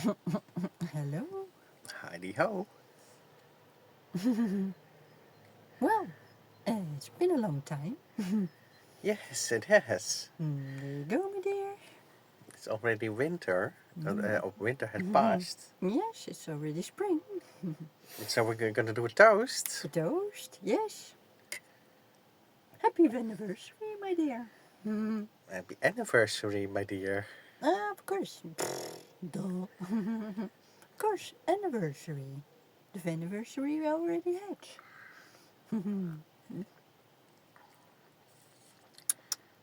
Hello. Heidi ho. Well, it's been a long time. Yes, it has. There you go, my dear. It's already winter. Winter has Mhm. passed. Yes, it's already spring. So we're going to do a toast. A toast, yes. Happy anniversary, my dear. Happy anniversary, my dear. Of course. Duh. Of course, anniversary. The anniversary we already had.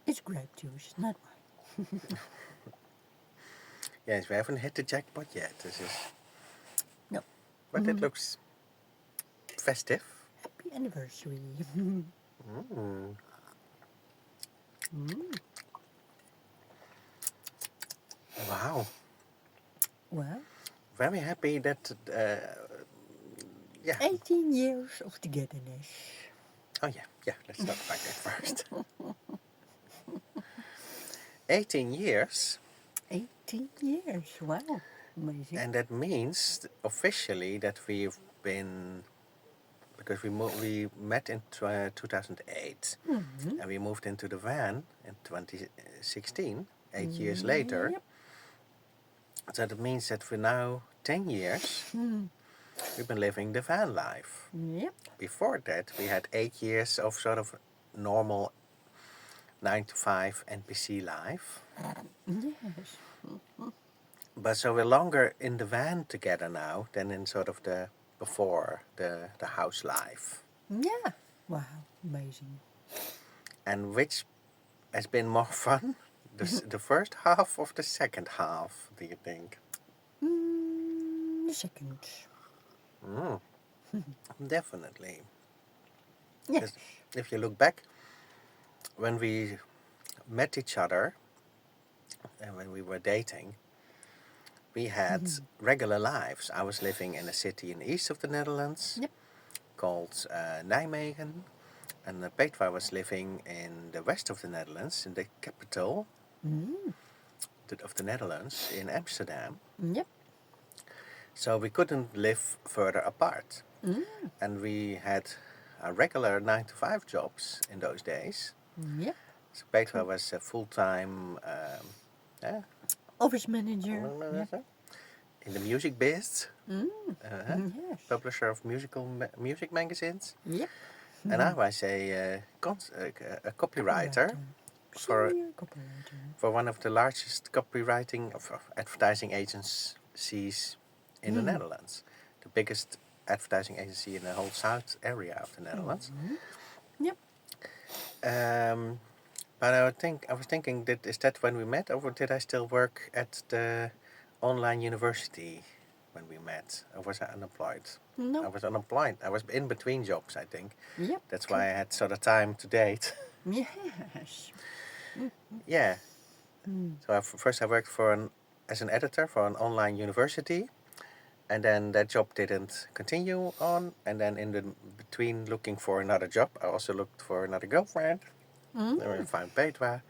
It's grape juice, not wine. Yes, we haven't hit the jackpot yet. No. But it looks festive. Happy anniversary. Mm. Mm. Wow. Well, Very happy that, yeah. 18 years of togetherness. Oh, yeah, let's talk about that first. 18 years, 18 years, wow, amazing. and that means officially that we've been, because we met in 2008, and we moved into the van in 2016, 8 years later. Yep. So that means that for now 10 years we've been living the van life. Yep. Before that we had 8 years of sort of normal 9 to 5 NPC life. Yes. But so we're longer in the van together now than in sort of the before the house life. Yeah. Wow, amazing. And which has been more fun? The first half of the second half, do you think? The second. Mm, definitely. Yes. Because if you look back, when we met each other and when we were dating, we had regular lives. I was living in a city in the east of the Netherlands Yep. called Nijmegen, and Petra was living in the west of the Netherlands, in the capital of the Netherlands, in Amsterdam. Yep. So we couldn't live further apart. And we had regular 9 to 5 jobs in those days. Yep. So Petra was a full-time Office manager. Yep. in the music biz, Yes. publisher of music magazines. Yep. And I was a copywriter for Senior copywriter. one of the largest copywriting of advertising agencies in the Netherlands, the biggest advertising agency in the whole south area of the Netherlands. Yep. But I was thinking that is that when we met, or did I still work at the online university when we met, or was I unemployed? No. I was unemployed. I was in between jobs, I think. Yep. That's why I had sort of time to date. Yes. Yeah. So first I worked as an editor for an online university, and then that job didn't continue on. And then in the between looking for another job, I also looked for another girlfriend. Then we found Petra,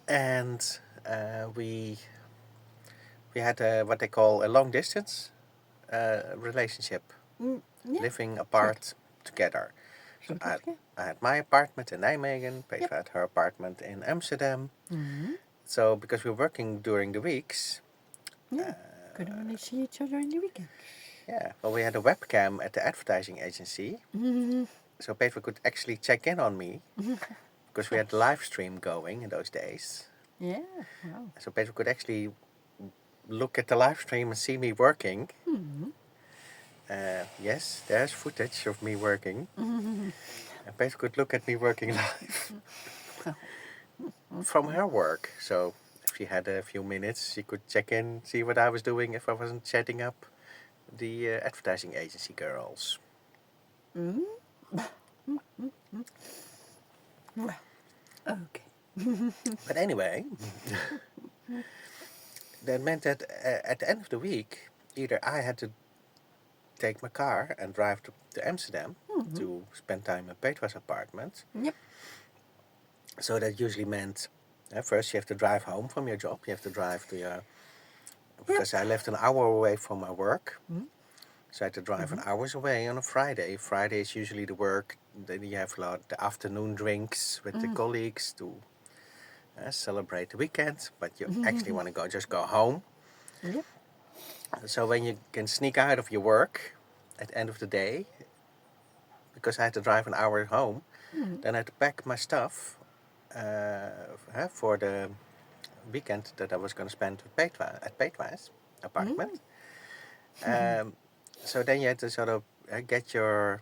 and we had what they call a long distance relationship, Yeah. living apart together. So Okay. I had my apartment in Nijmegen, Petra had her apartment in Amsterdam. So because we were working during the weeks, Yeah. Could only see each other in the weekend. yeah, well, we had a webcam at the advertising agency, so Petra could actually check in on me because we had the live stream going in those days. Yeah. Wow. So Petra could actually look at the live stream and see me working. Yes, there's footage of me working. And Petra could look at me working live from her work. So if she had a few minutes, she could check in, see what I was doing if I wasn't chatting up the advertising agency girls. Well, okay. But anyway, that meant that at the end of the week, either I had to take my car and drive to Amsterdam to spend time in Petra's apartment. Yep. So that usually meant first you have to drive home from your job, you have to drive to your because I lived an hour away from my work. Mm. So I had to drive an hours away on a Friday. Friday is usually the work. Then you have a lot the afternoon drinks with the colleagues to celebrate the weekend. But you actually want to just go home. Yep. So when you can sneak out of your work at the end of the day, because I had to drive an hour home, then I had to pack my stuff for the weekend that I was going to spend at Peetwa's apartment. So then you had to sort of get your,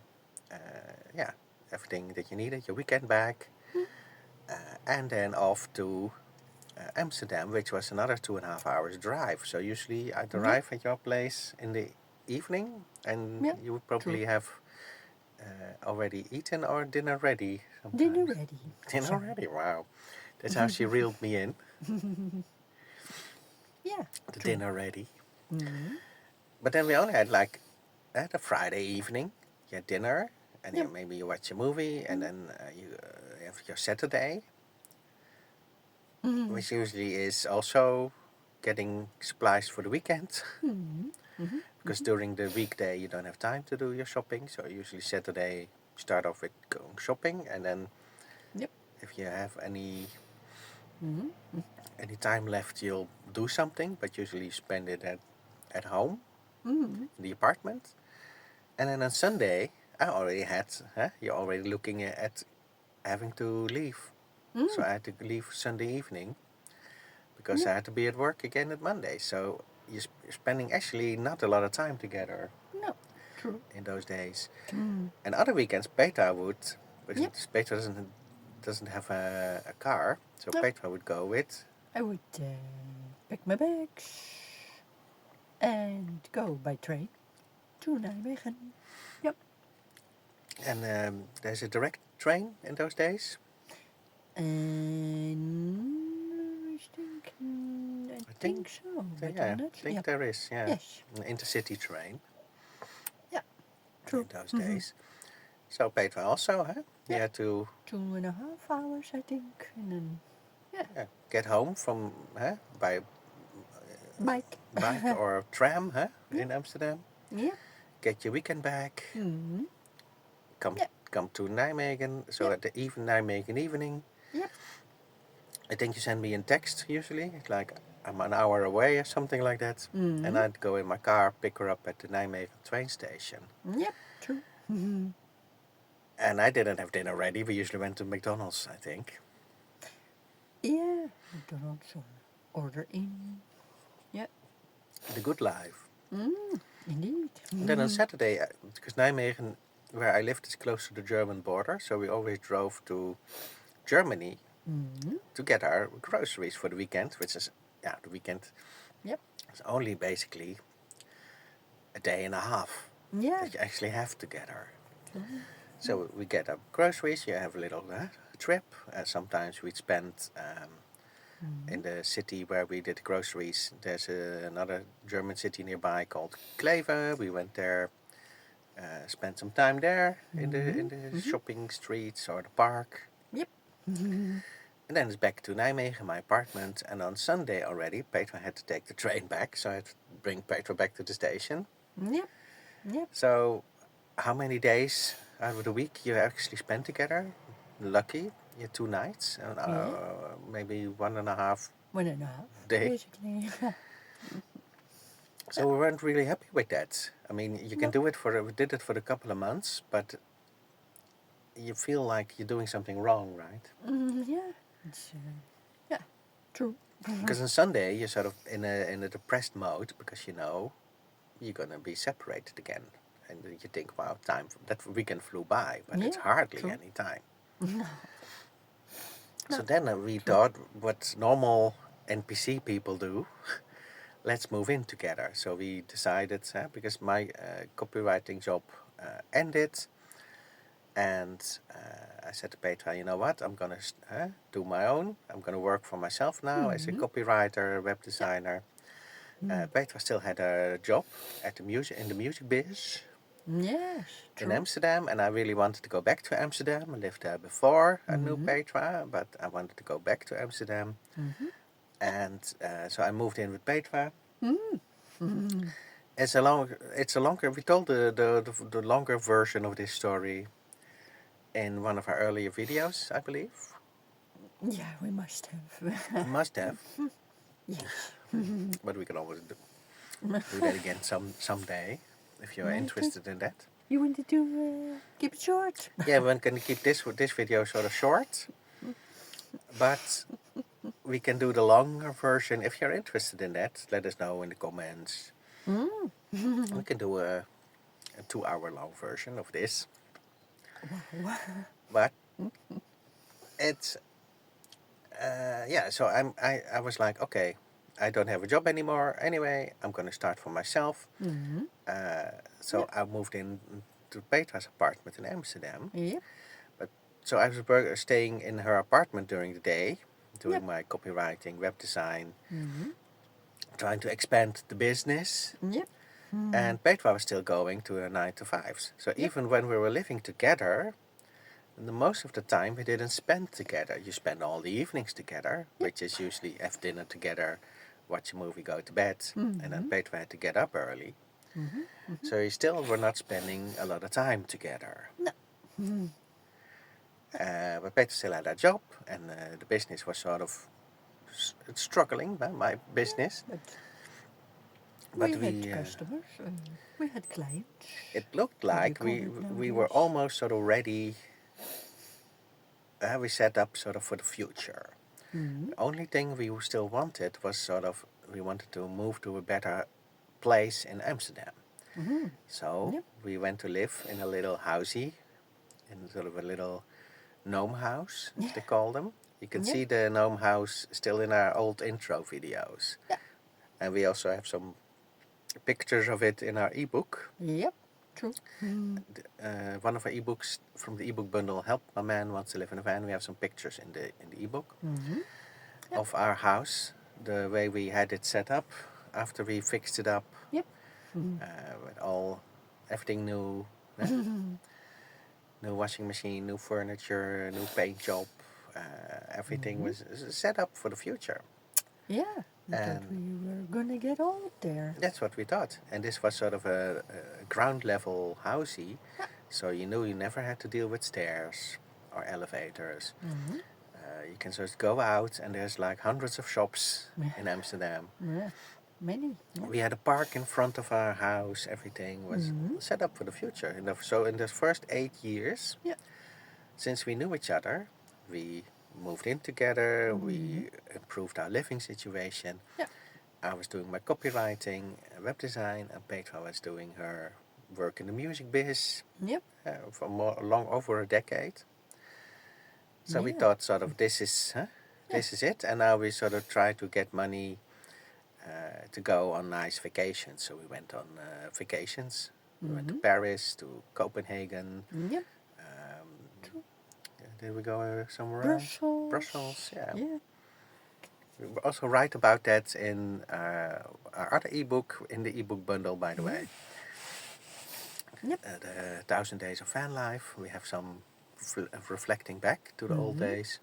everything that you needed, your weekend bag, and then off to Amsterdam, which was another 2.5 hours drive. So usually I'd arrive at your place in the evening, and Yep. you would probably have already eaten or dinner ready sometimes. Dinner ready. Dinner ready, wow. That's how she reeled me in. Yeah. The True. dinner ready. Mm-hmm. But then we only had like a Friday evening. You had dinner, and then maybe you watch a movie, and then you have your Saturday, which usually is also getting supplies for the weekend. Because during the weekday you don't have time to do your shopping, so usually Saturday start off with going shopping, and then if you have any time left, you'll do something, but usually you spend it at home in the apartment. And then on Sunday, I already had, you're already looking at having to leave. So I had to leave Sunday evening because I had to be at work again at Monday. So you're spending actually not a lot of time together. No. True. In those days. And other weekends, Petra would, because Petra doesn't have a car, so Petra would go with. I would pack my bags and go by train to Nijmegen. Yep. And there's a direct train in those days. And I think so. But Yeah, I'm not I think there is. Yeah, Yes. an intercity train. Yeah. True. In those days. So Petra also, you had to 2.5 hours, I think, and then get home from by bike. bike or tram in Amsterdam. Yeah. Get your weekend back. Come to Nijmegen. So at the Nijmegen evening. Yep. I think you send me a text usually, like I'm an hour away or something like that. And I'd go in my car, pick her up at the Nijmegen train station. Yep. True. And I didn't have dinner ready. We usually went to McDonald's, I think. Yeah. McDonald's or order in. Yeah. The good life. Indeed. And then on Saturday, because Nijmegen, where I lived, is close to the German border, so we always drove to Germany to get our groceries for the weekend, which is, the weekend. Yep. It's only basically a day and a half Yeah. that you actually have together. So we get our groceries, you have a little trip. Sometimes we'd spend in the city where we did groceries. There's another German city nearby called Kleve. We went there, spent some time there in the shopping streets or the park. Yep. And then it's back to Nijmegen, my apartment. And on Sunday already, Petra had to take the train back, so I had to bring Petra back to the station. Yep. Yep. So how many days out of the week you actually spent together? Lucky, 2 nights, maybe 1.5 1.5 day. basically. So we weren't really happy with that. I mean, you can do it we did it for a couple of months, but you feel like you're doing something wrong, right? Yeah. It's, true. Because on Sunday you're sort of in a depressed mode because you know you're gonna be separated again, and you think, wow, that weekend flew by, but it's hardly any time. No. So then we thought, what normal NPC people do, let's move in together. So we decided, because my copywriting job ended, and I said to Petra, you know what, I'm going to do my own. I'm going to work for myself now as a copywriter, web designer. Petra still had a job in the music biz. Yes, true. In Amsterdam, and I really wanted to go back to Amsterdam. I lived there before I knew Petra, but I wanted to go back to Amsterdam. And so I moved in with Petra, It's a longer. We told the longer version of this story in one of our earlier videos, I believe. Yeah, we must have. Must have, Yes. but we can always do that again someday if you're Okay. interested in that. You wanted to keep it short? Yeah, we're going to keep this video sort of short, but we can do the longer version if you're interested in that. Let us know in the comments. We can do a 2-hour long version of this, Wow. but it's yeah. So I was like, okay, I don't have a job anymore. Anyway, I'm going to start for myself. So I moved in to Petra's apartment in Amsterdam. Yep. So I was staying in her apartment during the day, doing Yep. my copywriting, web design, trying to expand the business. Yep. And Petra was still going to her 9 to 5s. So even when we were living together, most of the time we didn't spend together. You spend all the evenings together, which is usually have dinner together, watch a movie, go to bed, and then Petra had to get up early. So you still were not spending a lot of time together. No. But Petra still had a job, and the business was sort of struggling, my business. But we had customers, we had clients. It looked like we were almost sort of ready. We set up sort of for the future. The only thing we still wanted was sort of we wanted to move to a better place in Amsterdam. So we went to live in a little housey, in sort of a little gnome house, as they call them. You can see the gnome house still in our old intro videos. Yeah. And we also have some pictures of it in our ebook. Yep, true. One of our ebooks from the ebook bundle, Help My Man Wants to Live in a Van. We have some pictures in the ebook of our house, the way we had it set up after we fixed it up. Yep. With everything new. New washing machine, new furniture, new paint job. Everything was set up for the future. Yeah, we thought we were gonna get old there. That's what we thought. And this was sort of a ground level housey, so you knew you never had to deal with stairs or elevators. You can just go out, and there's like hundreds of shops in Amsterdam. Yeah, many. Yeah. We had a park in front of our house. Everything was set up for the future. So in the first 8 years, since we knew each other, we moved in together. We improved our living situation. Yeah. I was doing my copywriting, web design, and Petra was doing her work in the music biz. Yep. For long over a decade. So we thought sort of this is it, and now we sort of try to get money to go on nice vacations. So we went on vacations. We went to Paris, to Copenhagen. Yep. Did we go somewhere Brussels. else? Brussels, yeah. We also write about that in our other ebook, in the ebook bundle, by the way. Yep. The 1000 Days of Vanlife. We have some reflecting back to the old days.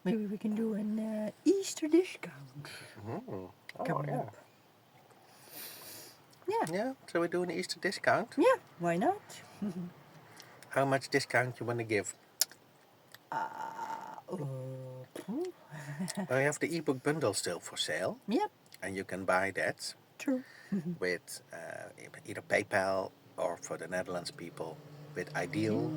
Maybe we can do an Easter discount. Oh, Coming yeah. up. Yeah. Yeah, so we do an Easter discount. Yeah, why not? How much discount you want to give? We have the ebook bundle still for sale. Yep. And you can buy that True. with either PayPal or, for the Netherlands people, with Ideal,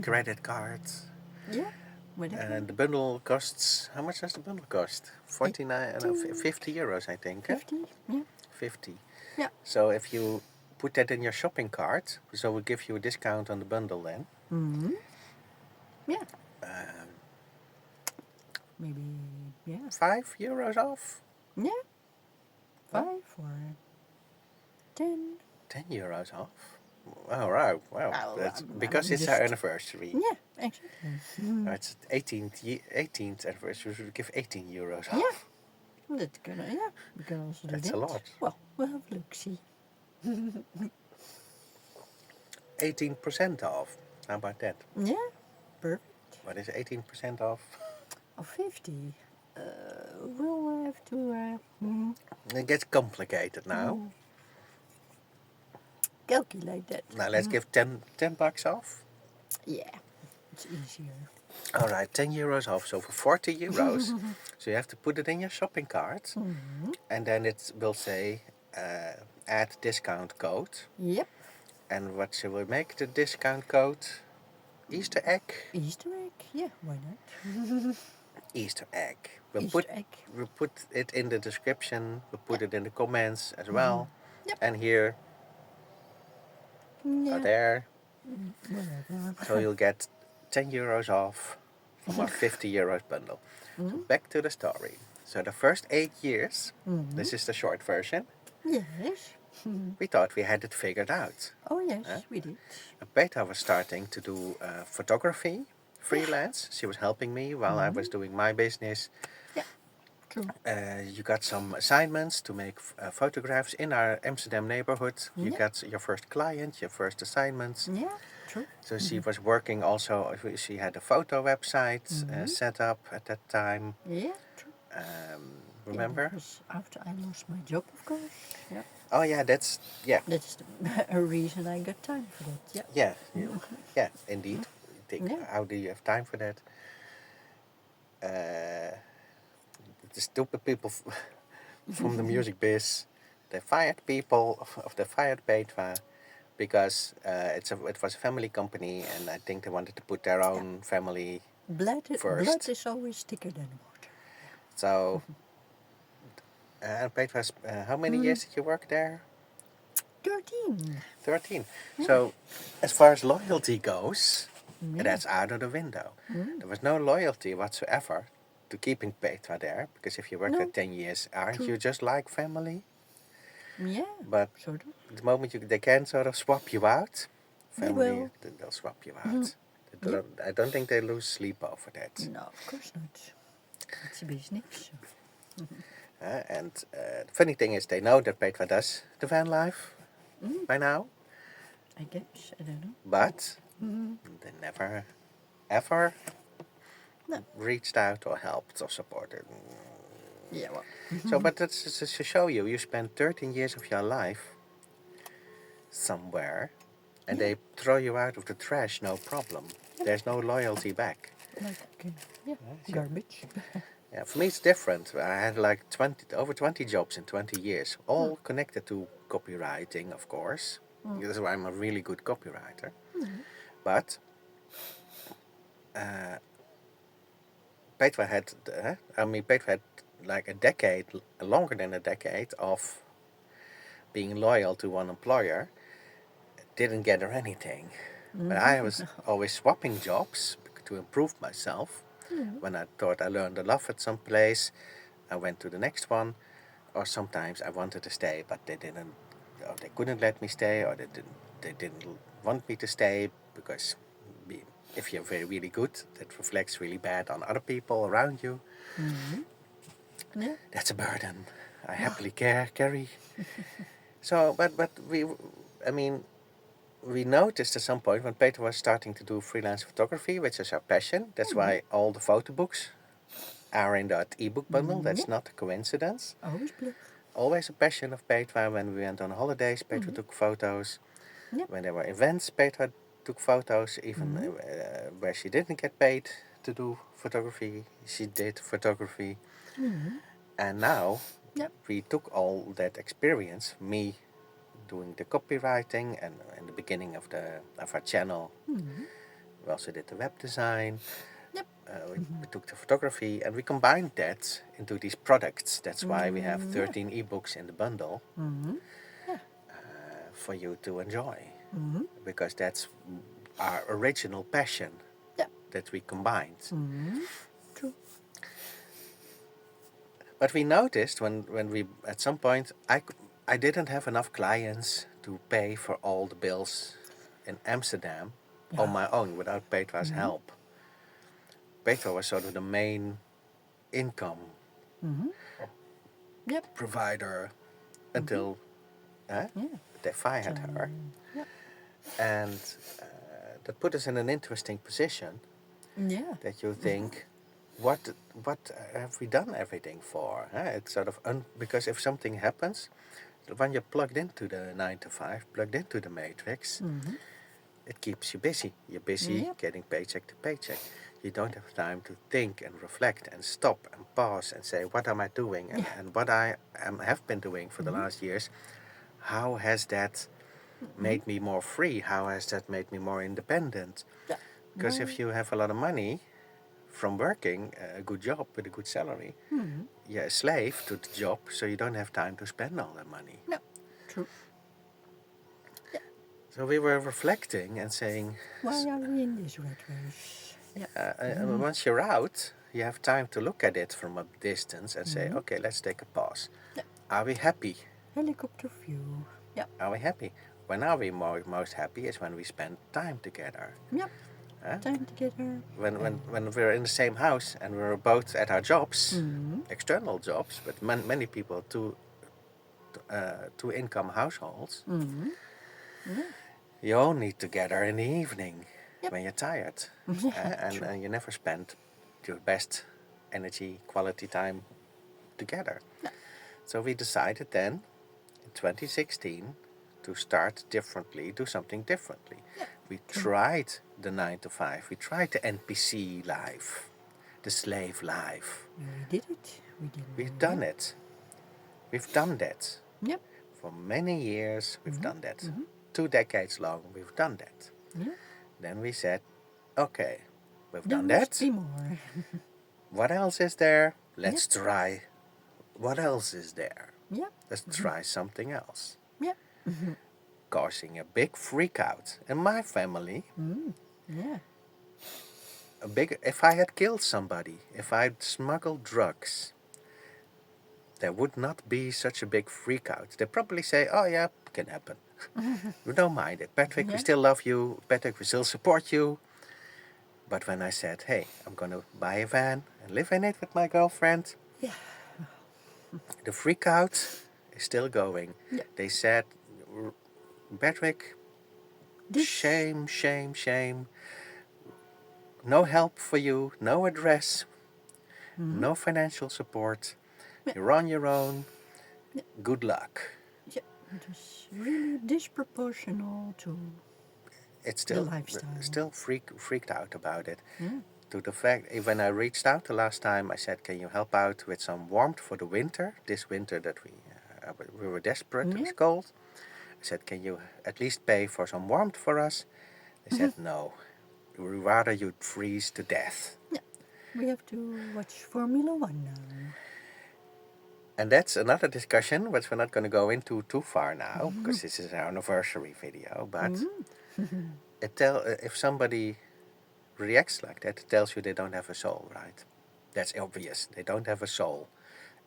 credit cards. Yeah. Whatever. And the bundle costs, how much does the bundle cost? 50 euros, I think. 50. Yeah. 50. Yeah. So if you put that in your shopping cart, so we'll give you a discount on the bundle then. Yeah. Maybe, 5 euros off? Yeah. 5 or 10. 10 euros off? Oh, right. Wow. Well, That's I'm because it's our anniversary. Yeah, exactly. It's 18th anniversary, so we give 18 euros off. Yeah. That's gonna, we can also do That's that. a lot. Well, we'll have a look, see. 18% off. How about that? Yeah, perfect. What is 18% off? Oh, 50. We'll have to It gets complicated now. calculate that. Now let's give 10 bucks off. Yeah, it's easier. All right, 10 euros off. So for 40 euros, so you have to put it in your shopping cart, and then it will say add discount code. Yep. And what shall we make the discount code? Easter egg? Easter egg? Yeah, why not? Easter egg. Easter egg. We'll put it in the description. We'll put it in the comments as well. Yep. And here or Yeah. there. Whatever. So you'll get 10 euros off from our 50 euros bundle. So back to the story. So the first 8 years, this is the short version, Yes. we thought we had it figured out. Oh yes, we did. Petra was starting to do photography, freelance. She was helping me while I was doing my business. Yeah, true. You got some assignments to make photographs in our Amsterdam neighborhood. You Yeah. got your first client, your first assignments. Yeah, true. So she was working also, she had a photo website set up at that time. Yeah, true. Remember? Yeah, that was after I lost my job, of course. Yeah. Oh yeah, that's That's a reason I got time for that. Yeah. yeah, indeed. Think, Yeah. how do you have time for that? The stupid people from the music biz, they fired people, they fired Petra because it was a family company, and I think they wanted to put their own family Blood first. is always thicker than water. So, and Petra, how many years did you work there? 13. 13. So, as far as loyalty goes, that's out of the window. There was no loyalty whatsoever to keeping Petra there, because if you work No. there 10 years, aren't True. you just like family? Yeah, But sort of. the moment they can sort of swap you out, They family, will. they'll swap you out. I don't think they lose sleep over that. No, of course not. It's a business. And the funny thing is, they know that Petra does the van life by now, I guess. I don't know. but they never, ever No. reached out or helped or supported. Yeah, well. So, but that's just to show you, you spend 13 years of your life somewhere, and they throw you out of the trash, no problem. There's no loyalty back. Like, sure. garbage. Yeah, for me it's different. I had like over 20 jobs in 20 years, all connected to copywriting, of course. That's why I'm a really good copywriter. But Petra had, Petra had like a decade, longer than a decade of being loyal to one employer. Didn't get her anything. But I was always swapping jobs to improve myself. When I thought I learned a lot at some place, I went to the next one. Or sometimes I wanted to stay, but they didn't, or they couldn't let me stay, or they didn't want me to stay, because if you're really good, that reflects really bad on other people around you. Yeah. That's a burden I happily carry. So, but we noticed at some point when Peter was starting to do freelance photography, which is our passion. That's why all the photo books are in that ebook bundle. That's not a coincidence. Always blue. Always a passion of Petra. When we went on holidays, Petra took photos. Yep. When there were events, Petra took photos. Even where she didn't get paid to do photography, she did photography. And now we took all that experience, me doing the copywriting, and in the beginning of our channel, we also did the web design. Yep. We took the photography, and we combined that into these products. That's why we have 13 ebooks in the bundle for you to enjoy, because that's our original passion that we combined. True. But we noticed when we, at some point, I didn't have enough clients to pay for all the bills in Amsterdam on my own without Petra's help. Petra was sort of the main income provider until they fired her. And that put us in an interesting position Yeah. that you think, what have we done everything for? It's sort of because if something happens, when you're plugged into the 9 to 5, plugged into the matrix, it keeps you busy. You're busy Yep. getting paycheck to paycheck. You don't have time to think and reflect and stop and pause and say, what am I doing? And what I have been doing for the last years, how has that made me more free? How has that made me more independent? Yeah. Because if you have a lot of money from working a good job with a good salary, you're a slave to the job, so you don't have time to spend all that money. No. True. Yeah. So we were reflecting and saying, Why are we in this rat race? Yeah. once you're out, you have time to look at it from a distance and say, okay, let's take a pause. Yeah. Are we happy? Helicopter view. Yeah. Are we happy? When are we most happy is when we spend time together. Yeah. Huh? Time together. When we're in the same house and we're both at our jobs, external jobs, but many people two income households, you all need together in the evening when you're tired. And you never spend your best energy, quality time together. Yeah. So we decided then, in 2016, to start differently, do something differently. Yeah. We tried the 9 to 5, we tried the NPC life, the slave life. We did it. We did it. We've done it. We've done that. Yep. For many years, we've done that. 2 decades long, we've done that. Yeah. Then we said, okay, we've There done must that. be more. What else is there? Let's try. What else is there? Yeah. Let's try something else. Yeah. Causing a big freak out in my family. Yeah. If I had killed somebody, if I'd smuggled drugs, there would not be such a big freak out. They'd probably say, oh yeah, can happen. We don't mind it. Patrick, we still love you. Patrick, we still support you. But when I said, hey, I'm going to buy a van and live in it with my girlfriend, Yeah. the freak out is still going. Yeah. They said, Patrick, This- shame, shame, shame. No help for you, no address, no financial support. You're on your own. Good luck. Yeah. It is really disproportional to It's the lifestyle. still freaked out about it. Yeah. To the fact, when I reached out the last time, I said, can you help out with some warmth for the winter? This winter that we were desperate, it was cold. I said, can you at least pay for some warmth for us? They said, no. We would rather you'd freeze to death. Yeah. We have to watch Formula One now. And that's another discussion, which we're not going to go into too far now, because this is our anniversary video. But if somebody reacts like that, it tells you they don't have a soul, right? That's obvious. They don't have a soul.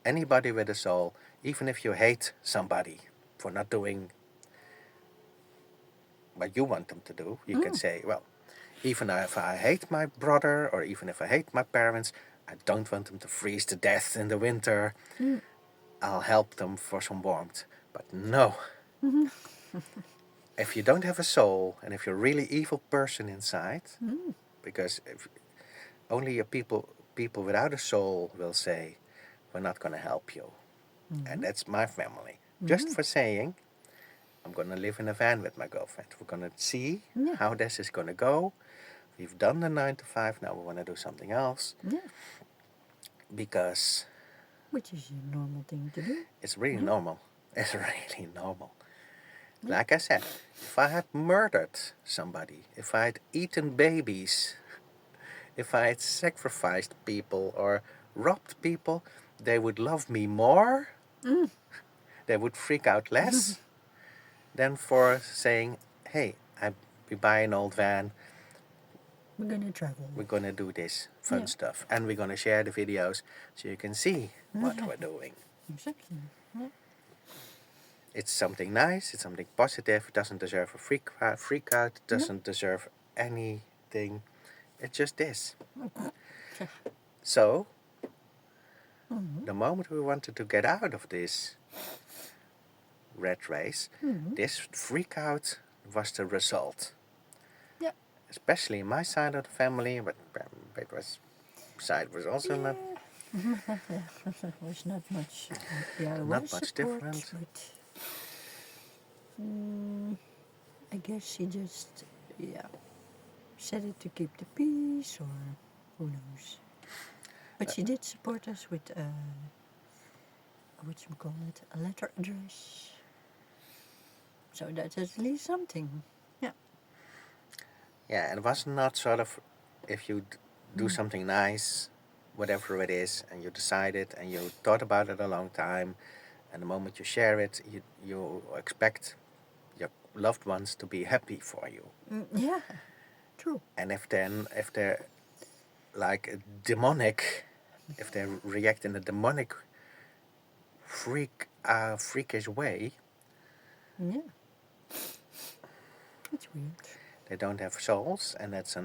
Anybody with a soul, even if you hate somebody for not doing what you want them to do, you can say, well, even if I hate my brother or even if I hate my parents, I don't want them to freeze to death in the winter. I'll help them for some warmth. But no. If you don't have a soul and if you're a really evil person inside, because if only people without a soul will say, we're not going to help you. And that's my family. Just for saying, I'm going to live in a van with my girlfriend. We're going to see how this is going to go. We've done the 9 to 5, now we want to do something else. Yeah. Because Which is a normal thing to do. it's really normal. It's really normal. Like I said, if I had murdered somebody, if I had eaten babies, if I had sacrificed people or robbed people, they would love me more. They would freak out less than for saying, hey, we buy an old van, We're gonna travel. we're going to do this fun stuff. And we're going to share the videos so you can see what we're doing. Exactly. Yeah. It's something nice, it's something positive. It doesn't deserve a freak out, it doesn't deserve anything. It's just this. So, the moment we wanted to get out of this rat race, this freak out was the result. Yeah. Especially in my side of the family, but it was side was also There was not much DIY not much support, different. but I guess she just, said it to keep the peace, or who knows. But she did support us with, whatchamacallit, a letter address. So that's at least something. Yeah. Yeah, and it was not sort of if you do something nice, whatever it is, and you decide it and you thought about it a long time, and the moment you share it, you expect your loved ones to be happy for you. Yeah, true. And if they're like demonic, if they react in a demonic freakish way, Yeah. It's weird. they don't have souls, and that's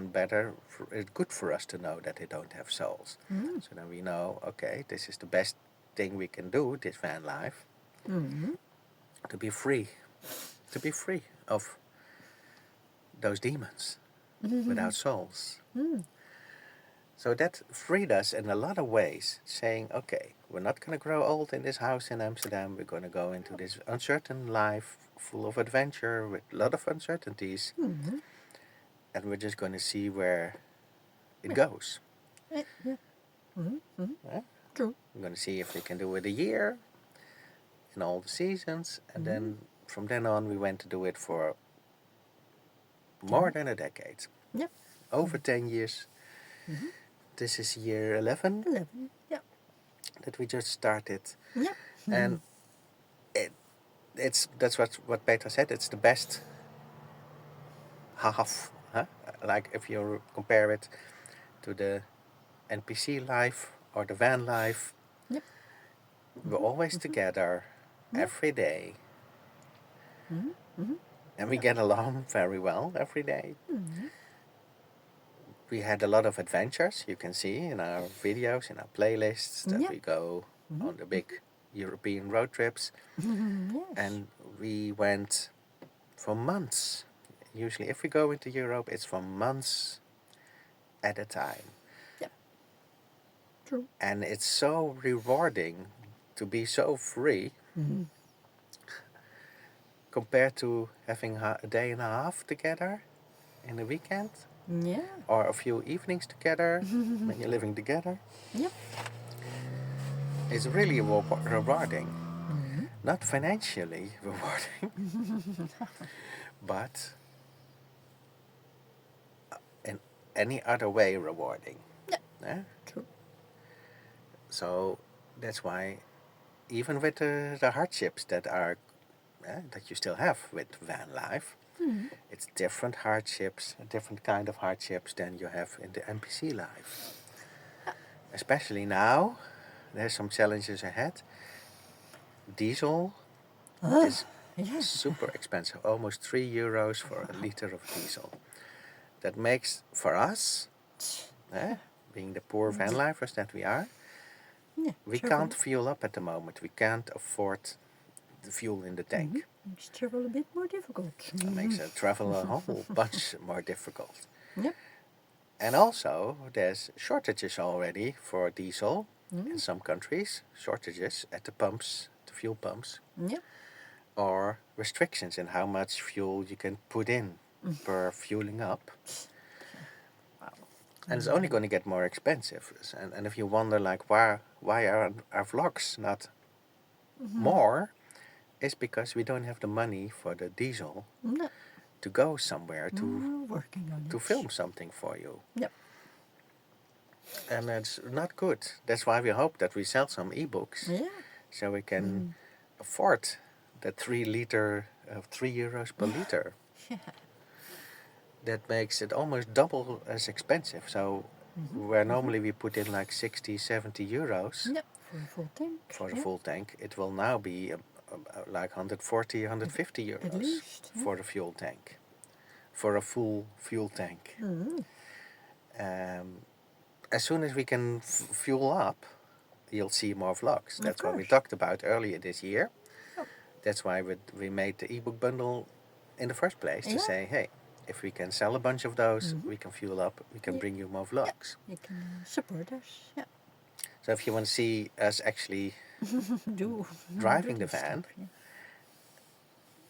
it's good for us to know that they don't have souls. So then we know, okay, this is the best thing we can do, this van life, to be free of those demons without souls. So that freed us in a lot of ways, saying, okay, we're not going to grow old in this house in Amsterdam. We're going to go into this uncertain life full of adventure with a lot of uncertainties. And we're just going to see where it goes. Yeah. Yeah? True. We're going to see if we can do it a year in all the seasons. And then from then on, we went to do it for more than a decade. Yeah. Over 10 years. This is year 11 11. Yeah. that we just started. Yeah. And that's what Peter said. It's the best half. Huh? Like if you compare it to the NPC life or the van life, Yep. we're always together every day. And we get along very well every day. We had a lot of adventures, you can see in our videos, in our playlists, that we go on the big European road trips. Yes. And we went for months. Usually if we go into Europe, it's for months at a time. Yep. True. And it's so rewarding to be so free compared to having a day and a half together in the weekend. Yeah. Or a few evenings together when you're living together. Yep. It's really rewarding. Not financially rewarding, but in any other way rewarding. Yeah. True. So that's why, even with the hardships that you still have with van life, it's different hardships, a different kind of hardships than you have in the NPC life. Especially now, there's some challenges ahead. Diesel is Yes. super expensive, almost €3 for a liter of diesel. That makes, for us, being the poor van lifers that we are, we can't fuel up at the moment. We can't afford the fuel in the tank. Makes travel a bit more difficult. It makes travel a whole bunch more difficult. Yep. And also, there's shortages already for diesel in some countries. Shortages at the pumps, the fuel pumps. Yep. Or restrictions in how much fuel you can put in per fueling up. Wow. And it's only going to get more expensive. And if you wonder, like, why are our vlogs not more, it's because we don't have the money for the diesel No. to go somewhere We're working on to it. film something for you. Yep. And it's not good. That's why we hope that we sell some ebooks. Yeah. So we can afford the 3 liter of €3 per liter. Yeah. That makes it almost double as expensive. So where normally we put in like 60, 70 euros Yep. For a full tank. for the full tank, it will now be like 140, 150 euros At least. for the fuel tank. For a full fuel tank. As soon as we can fuel up, you'll see more vlogs. That's what we talked about earlier this year. Oh. That's why we made the ebook bundle in the first place, to say, hey, if we can sell a bunch of those, we can fuel up, we can Yeah. bring you more vlogs. You can support us. Yeah. So if you want to see us actually Do driving the this stuff, van,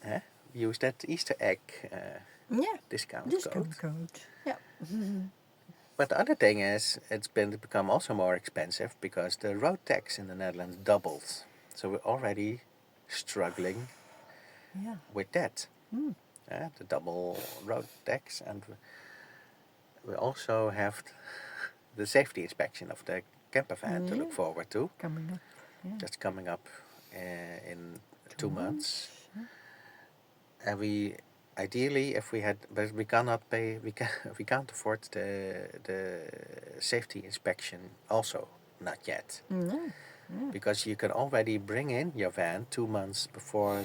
yeah. use that Easter egg Yeah. discount code. Discount code. Yeah. But the other thing is, it's become also more expensive because the road tax in the Netherlands doubled. So we're already struggling Yeah. with that. Mm. The double road tax, and we also have the safety inspection of the campervan to look Yeah. forward to. Coming up. Yeah. That's coming up in 2 2 months. Yeah. And we ideally, if we had, but we cannot pay, we can't afford the safety inspection also, not yet, No. Yeah. because you can already bring in your van 2 months before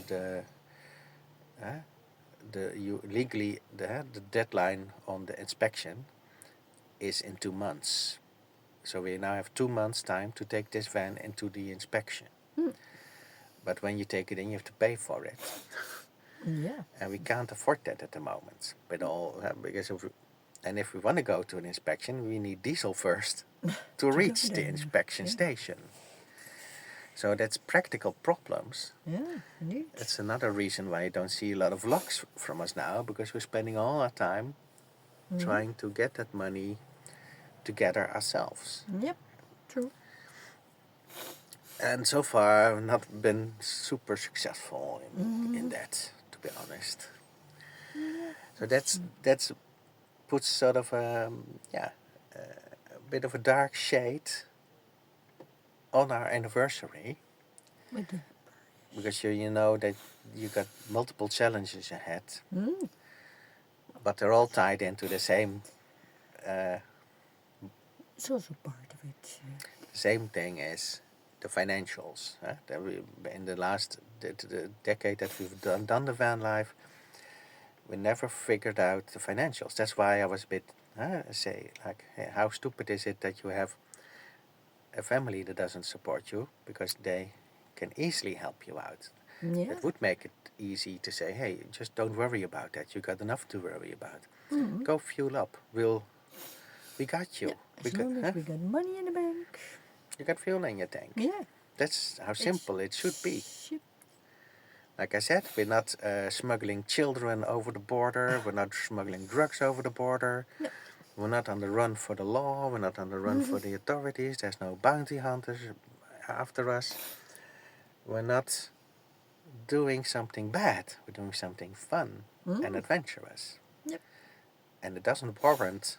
you legally the deadline on the inspection is in 2 months. So we now have 2 months time to take this van into the inspection. Mm. But when you take it in, you have to pay for it. Yeah. And we can't afford that at the moment. But because if we want to go to an inspection, we need diesel first to reach the there. inspection Yeah. station. So that's practical problems. Yeah, indeed. That's another reason why you don't see a lot of vlogs from us now, because we're spending all our time trying to get that money together ourselves. Yep. True. And so far, I've not been super successful in that, to be honest. Yeah. So that's puts sort of a bit of a dark shade on our anniversary, With the because you know that you got multiple challenges ahead, but they're all tied into the same it's also part of it. same thing as the financials. That in the last the decade that we've done the van life, we never figured out the financials. That's why I was a bit say like, hey, how stupid is it that you have a family that doesn't support you, because they can easily help you out. Yeah. It would make it easy to say, hey, just don't worry about that. You got enough to worry about. Go fuel up. We got you. Yeah. As long as we got money in the bank. You got fuel in your tank. Yeah. That's how simple it should be. Ship. Like I said, we're not smuggling children over the border. We're not smuggling drugs over the border. No. We're not on the run for the law. We're not on the run for the authorities. There's no bounty hunters after us. We're not doing something bad. We're doing something fun and adventurous. Yep. And it doesn't warrant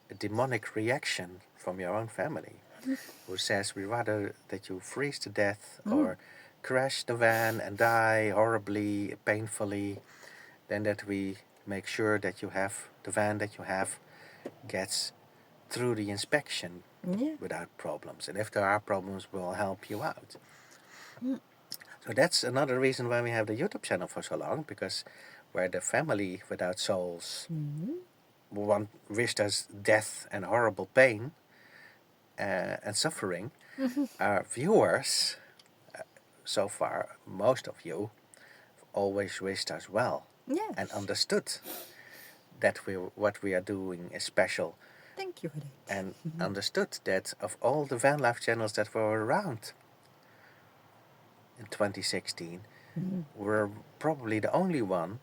a demonic reaction from your own family, who says we rather that you freeze to death or crash the van and die horribly, painfully, than that we make sure that you have the van that you have gets through the inspection without problems. And if there are problems, we'll help you out. So that's another reason why we have the YouTube channel for so long, because where the family without souls wished us death and horrible pain and suffering, our viewers, so far, most of you, always wished us well. Yes. And understood that what we are doing is special. Thank you for that. And understood that of all the van life channels that were around in 2016, we're probably the only one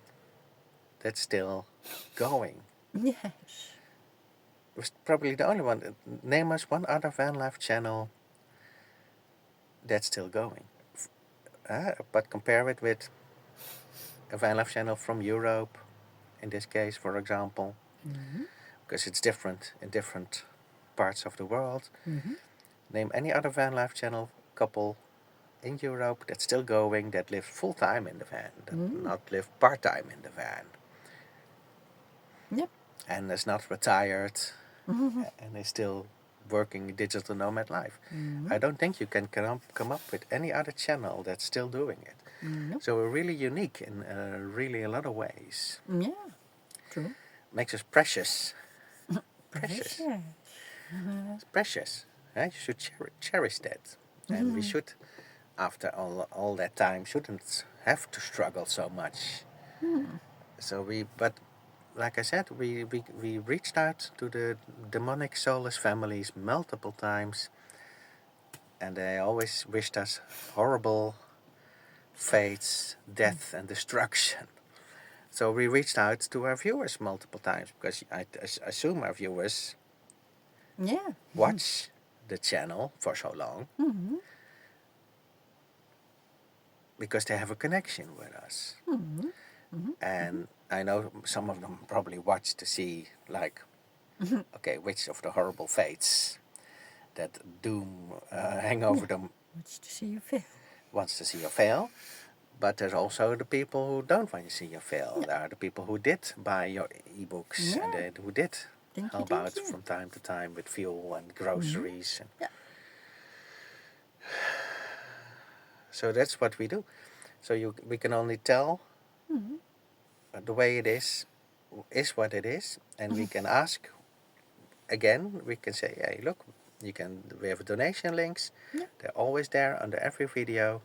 that's still going. Yes. We're probably the only one. Name us one other van life channel that's still going. But compare it with a van life channel from Europe, in this case, for example, because it's different in different parts of the world. Name any other van life channel couple in Europe that's still going, that live full-time in the van, that not live part-time in the van. Yep. And is not retired and is still working digital nomad life. I don't think you can come up with any other channel that's still doing it. Nope. So we're really unique in really a lot of ways. Yeah. True. Makes us precious. Precious. Yes. It's precious. You should cherish that. And we should, after all that time, shouldn't have to struggle so much. But like I said, we reached out to the demonic soulless families multiple times, and they always wished us horrible fates, death, and destruction. So we reached out to our viewers multiple times because I assume our viewers Yeah. watch the channel for so long Mm-hmm. because they have a connection with us. Mm-hmm. Mm-hmm. And I know some of them probably watch to see, like, okay, which of the horrible fates that doom hang over them Wants to see you fail. wants to see you fail. But there's also the people who don't want to see you fail. There are the people who did buy your ebooks and who did Thank you, help thank out you. from time to time with fuel and groceries. And Yeah. so that's what we do. So we can only tell Mm-hmm. the way it is what it is, and we can ask again. We can say, hey, look, we have donation links. Yeah. They're always there under every video.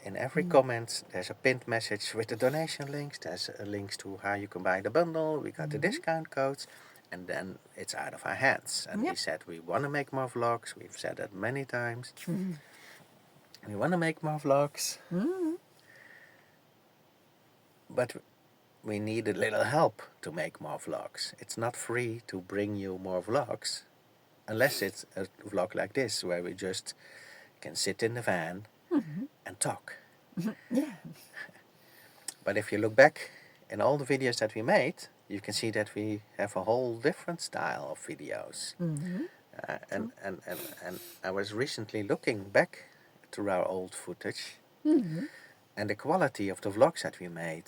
In every comment, there's a pinned message with the donation links. There's links to how you can buy the bundle. We got the discount codes, and then it's out of our hands. And we said we want to make more vlogs. We've said that many times. We want to make more vlogs, but we need a little help to make more vlogs. It's not free to bring you more vlogs, unless it's a vlog like this, where we just can sit in the van and talk. Yeah. But if you look back in all the videos that we made, you can see that we have a whole different style of videos. Mm-hmm. And I was recently looking back through our old footage, Mm-hmm. and the quality of the vlogs that we made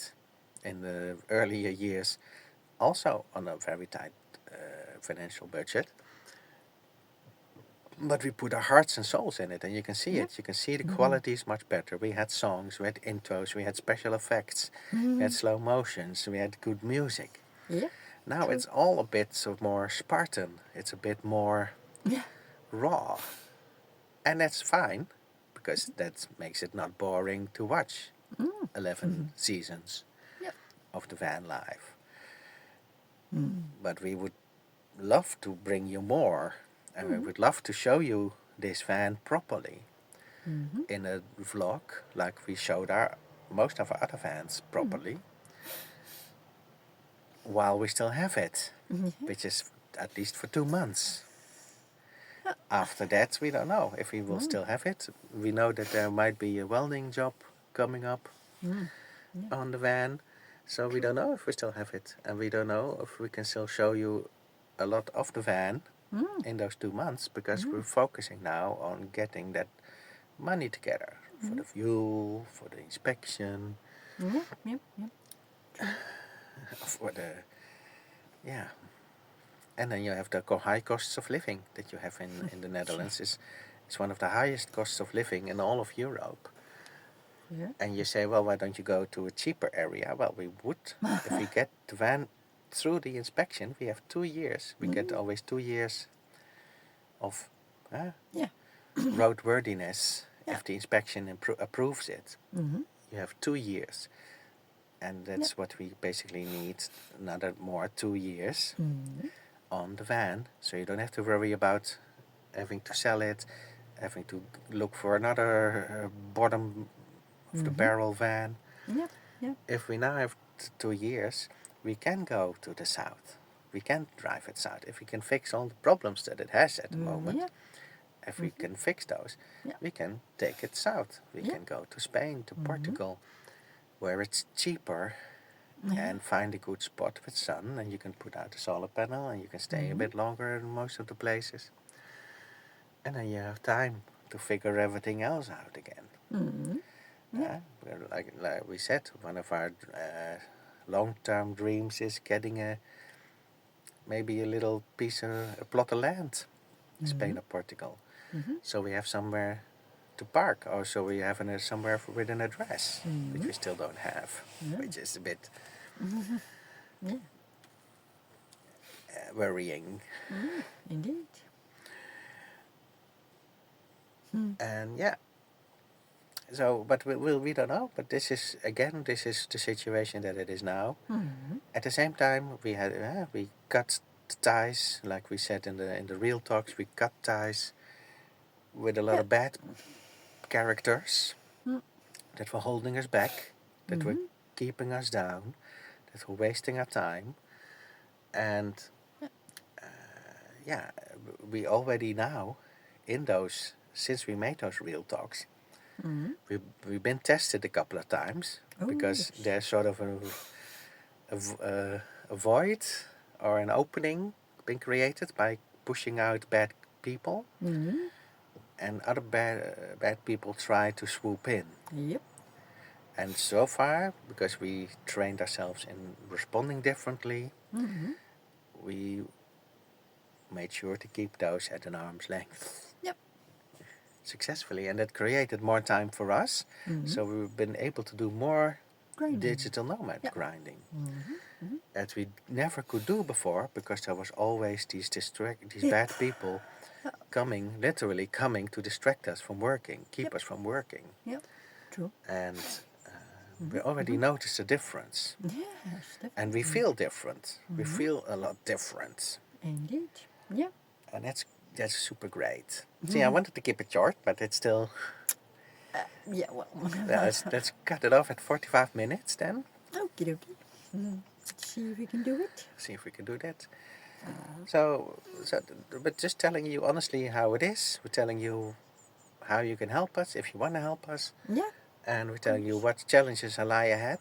in the earlier years, also on a very tight financial budget. But we put our hearts and souls in it, and you can see it. You can see the quality is much better. We had songs, we had intros, we had special effects, we had slow motions, we had good music. Yeah. Now True. it's all a bit sort of more Spartan. It's a bit more raw. And that's fine, because that makes it not boring to watch 11 seasons Yep. of the Vanlife. But we would love to bring you more, and we would love to show you this van properly in a vlog, like we showed most of our other vans properly, while we still have it, which is at least for 2 months. After that, we don't know if we will still have it. We know that there might be a welding job coming up on the van, so we don't know if we still have it, and we don't know if we can still show you a lot of the van in those 2 months, because we're focusing now on getting that money together for the fuel, for the inspection, Yep. for the and then you have the high costs of living that you have in the Netherlands. It's one of the highest costs of living in all of Europe. Yeah. And you say, well, why don't you go to a cheaper area? Well, we would. If we get the van through the inspection, we have 2 years. We get always 2 years of roadworthiness if the inspection approves it. You have 2 years. And that's what we basically need, another more 2 years on the van. So you don't have to worry about having to sell it, having to look for another bottom of the barrel van. Yep. If we now have 2 years, we can go to the south. We can drive it south. If we can fix all the problems that it has at the moment, if we can fix those, we can take it south. We can go to Spain, to Portugal, where it's cheaper, and find a good spot with sun, and you can put out a solar panel, and you can stay a bit longer in most of the places. And then you have time to figure everything else out again. Like we said, one of our long-term dreams is getting maybe a little piece of a plot of land, Spain or Portugal. So we have somewhere to park, or so we have somewhere with an address, which we still don't have, which is a bit worrying. Indeed. And So, but we don't know. But this is the situation that it is now. At the same time, we cut ties, like we said in the real talks. We cut ties with a lot of bad characters that were holding us back, that were keeping us down, that were wasting our time, and yeah, we already now, in those since we made those real talks, we've been tested a couple of times because there's sort of a void or an opening being created by pushing out bad people, and other bad people try to swoop in. Yep. And so far, because we trained ourselves in responding differently, we made sure to keep those at an arm's length. Yep. Successfully, and that created more time for us. So we've been able to do more Grinding. digital nomad grinding that we never could do before, because there was always these bad people literally coming to distract us from working, keep us from working. Yep. True. And we already noticed a difference. Yes, definitely. And we feel different. We feel a lot different. Indeed. Yeah. And that's super great. See, I wanted to keep it short, but it's still... Yeah, well. let's cut it off at 45 minutes then. Okie dokie. See if we can do it. See if we can do that. So, but just telling you honestly how it is. We're telling you how you can help us if you want to help us. Yeah. And we're telling you what challenges lie ahead.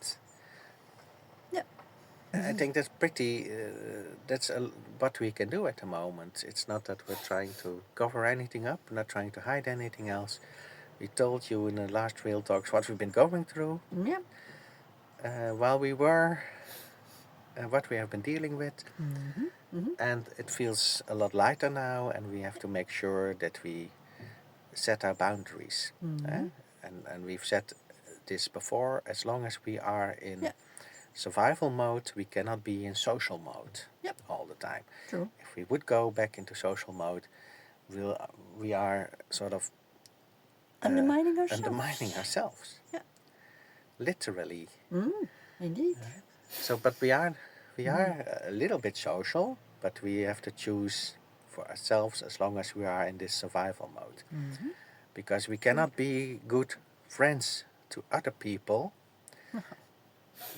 Yeah. I think that's pretty, what we can do at the moment. It's not that we're trying to cover anything up, we're not trying to hide anything else. We told you in the last Real Talks what we've been going through, while we were, what we have been dealing with. And it feels a lot lighter now, and we have to make sure that we set our boundaries. And we've said this before, as long as we are in survival mode, we cannot be in social mode all the time. True. If we would go back into social mode, we are sort of Undermining ourselves. undermining ourselves. Yeah. Literally. Indeed. So, but we are a little bit social, but we have to choose for ourselves as long as we are in this survival mode. Because we cannot be good friends to other people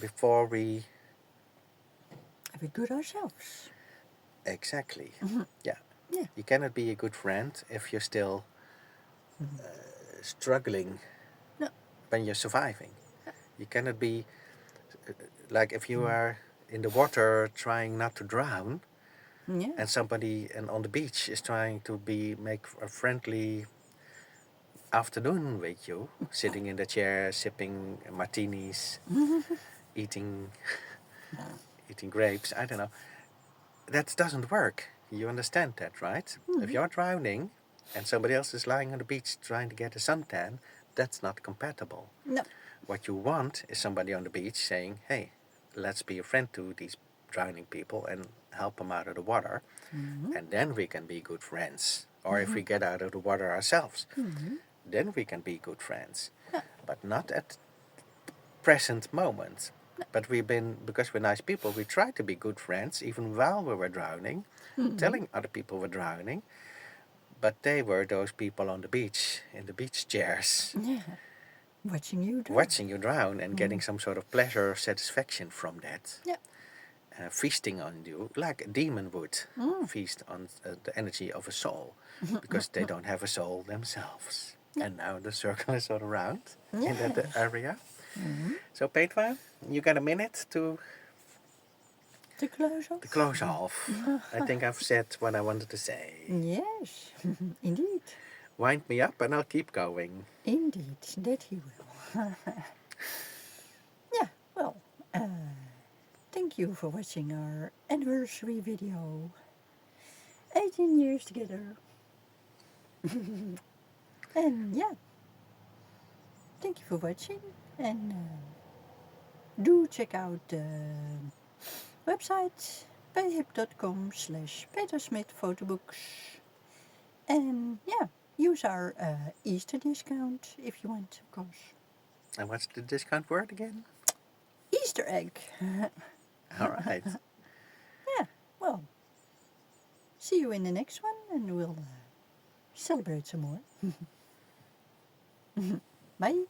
before we... Have it good ourselves. Exactly. Yeah. You cannot be a good friend if you're still struggling when you're surviving. You cannot be... like if you are in the water trying not to drown, and somebody on the beach is trying to make a friendly afternoon with you, sitting in the chair, sipping martinis, eating grapes, I don't know. That doesn't work. You understand that, right? If you're drowning and somebody else is lying on the beach trying to get a suntan, that's not compatible. No. What you want is somebody on the beach saying, hey, let's be a friend to these drowning people and help them out of the water. And then we can be good friends. Or if we get out of the water ourselves, then we can be good friends. But not at the present moment. But because we're nice people, we try to be good friends even while we were drowning, telling other people we're drowning. But they were those people on the beach, in the beach chairs. Yeah. Watching you drown. Watching you drown and getting some sort of pleasure or satisfaction from that. Yeah. Feasting on you, like a demon would feast on the energy of a soul, because they don't have a soul themselves. And now the circle is all around in that area. So, Petra, you got a minute to close off? to close off. I think I've said what I wanted to say. Yes, indeed. Wind me up and I'll keep going. Indeed, that he will. Yeah, well, thank you for watching our anniversary video. 18 years together. And yeah, thank you for watching. And do check out the website payhip.com/petersmithphotobooks. And yeah, use our Easter discount if you want, of course. And what's the discount word again? Easter egg. All right. Yeah, well, see you in the next one and we'll celebrate some more. Bye.